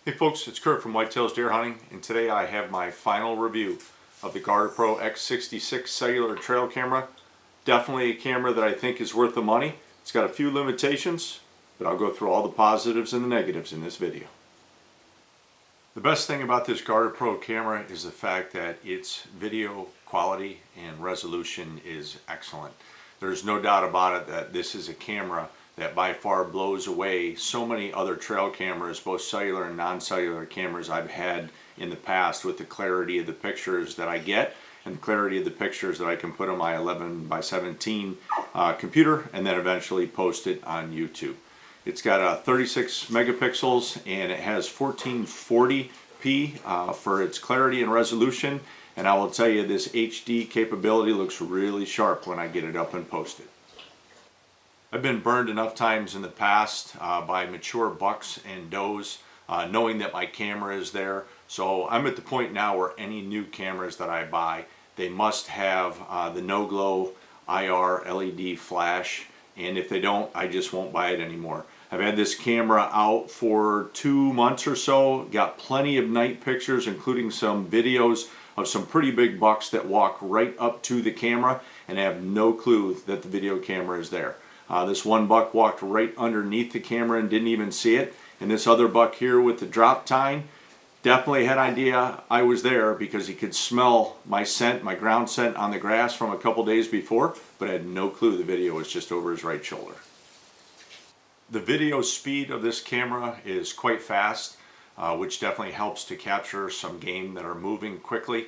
Hey folks, it's Kurt from Whitetails Deer Hunting, and today I have my final review of the GardePro X66 cellular trail camera. Definitely a camera that I think is worth the money. It's got a few limitations, but I'll go through all the positives and the negatives in this video. The best thing about this GardePro camera is the fact that its video quality and resolution is excellent. There's no doubt about it that this is a camera that by far blows away so many other trail cameras, both cellular and non-cellular cameras I've had in the past, with the clarity of the pictures that I get and the clarity of the pictures that I can put on my 11x17 computer and then eventually post it on YouTube. It's got 36 megapixels and it has 1440p for its clarity and resolution, and I will tell you this HD capability looks really sharp when I get it up and posted. I've been burned enough times in the past by mature bucks and does, knowing that my camera is there. So I'm at the point now where any new cameras that I buy, they must have the no-glow IR LED flash, and if they don't, I just won't buy it anymore. I've had this camera out for 2 months or so, got plenty of night pictures, including some videos of some pretty big bucks that walk right up to the camera and have no clue that the video camera is there. This one buck walked right underneath the camera and didn't even see it. And this other buck here with the drop tine definitely had idea I was there because he could smell my scent, my ground scent on the grass from a couple days before, but had no clue the video was just over his right shoulder. The video speed of this camera is quite fast, which definitely helps to capture some game that are moving quickly.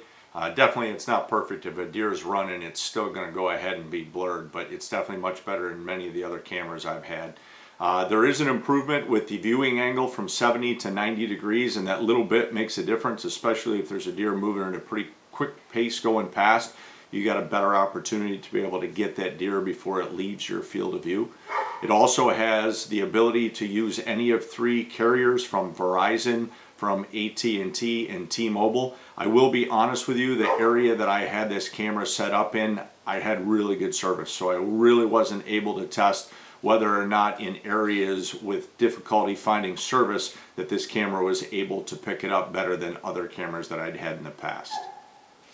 Definitely it's not perfect. If a deer is running, it's still going to go ahead and be blurred, but it's definitely much better than many of the other cameras I've had. There is an improvement with the viewing angle from 70 to 90 degrees, and that little bit makes a difference, especially if there's a deer moving at a pretty quick pace going past. You got a better opportunity to be able to get that deer before it leaves your field of view. It also has the ability to use any of 3 carriers from Verizon, from AT&T, and T-Mobile. I will be honest with you, the area that I had this camera set up in, I had really good service, so I really wasn't able to test whether or not in areas with difficulty finding service that this camera was able to pick it up better than other cameras that I'd had in the past.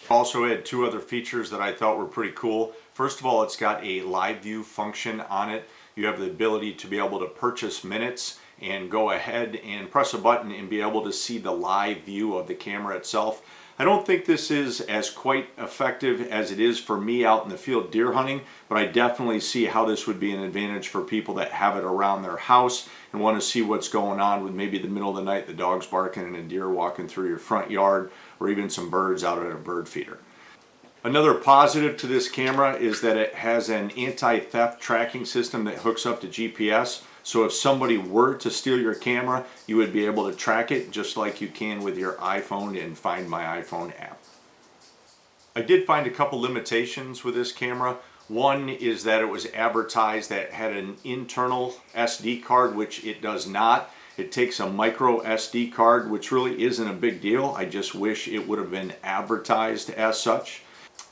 Also had 2 other features that I thought were pretty cool. First of all, it's got a live view function on it. You have the ability to be able to purchase minutes and go ahead and press a button and be able to see the live view of the camera itself. I don't think this is as quite effective as it is for me out in the field deer hunting, but I definitely see how this would be an advantage for people that have it around their house and want to see what's going on with maybe the middle of the night, the dog's barking and a deer walking through your front yard, or even some birds out at a bird feeder. Another positive to this camera is that it has an anti-theft tracking system that hooks up to GPS. So if somebody were to steal your camera, you would be able to track it just like you can with your iPhone and Find My iPhone app. I did find a couple limitations with this camera. One is that it was advertised that it had an internal SD card, which it does not. It takes a micro SD card, which really isn't a big deal. I just wish it would have been advertised as such.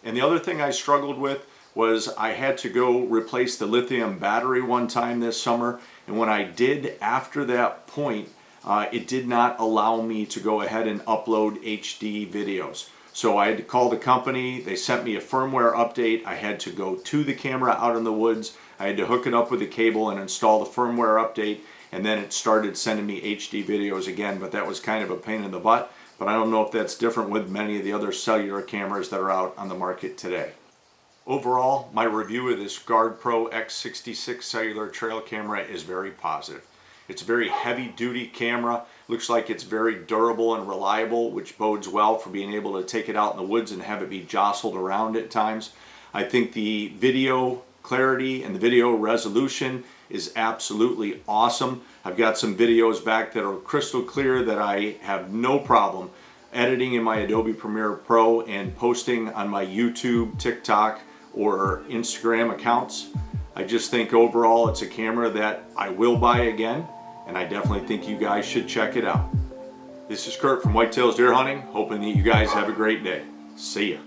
And the other thing I struggled with was I had to go replace the lithium battery one time this summer, and when I did after that point, it did not allow me to go ahead and upload HD videos. So I had to call the company. They sent me a firmware update. I had to go to the camera out in the woods. I had to hook it up with a cable and install the firmware update, and then it started sending me HD videos again, but that was kind of a pain in the butt. But I don't know if that's different with many of the other cellular cameras that are out on the market today. Overall, my review of this GardePro X66 cellular trail camera is very positive. It's a very heavy-duty camera. Looks like it's very durable and reliable, which bodes well for being able to take it out in the woods and have it be jostled around at times. I think the video clarity and the video resolution is absolutely awesome. I've got some videos back that are crystal clear that I have no problem editing in my Adobe Premiere Pro and posting on my YouTube, TikTok, or Instagram accounts. I just think overall it's a camera that I will buy again, and I definitely think you guys should check it out. This is Kurt from Whitetails Deer Hunting, hoping that you guys have a great day. See ya.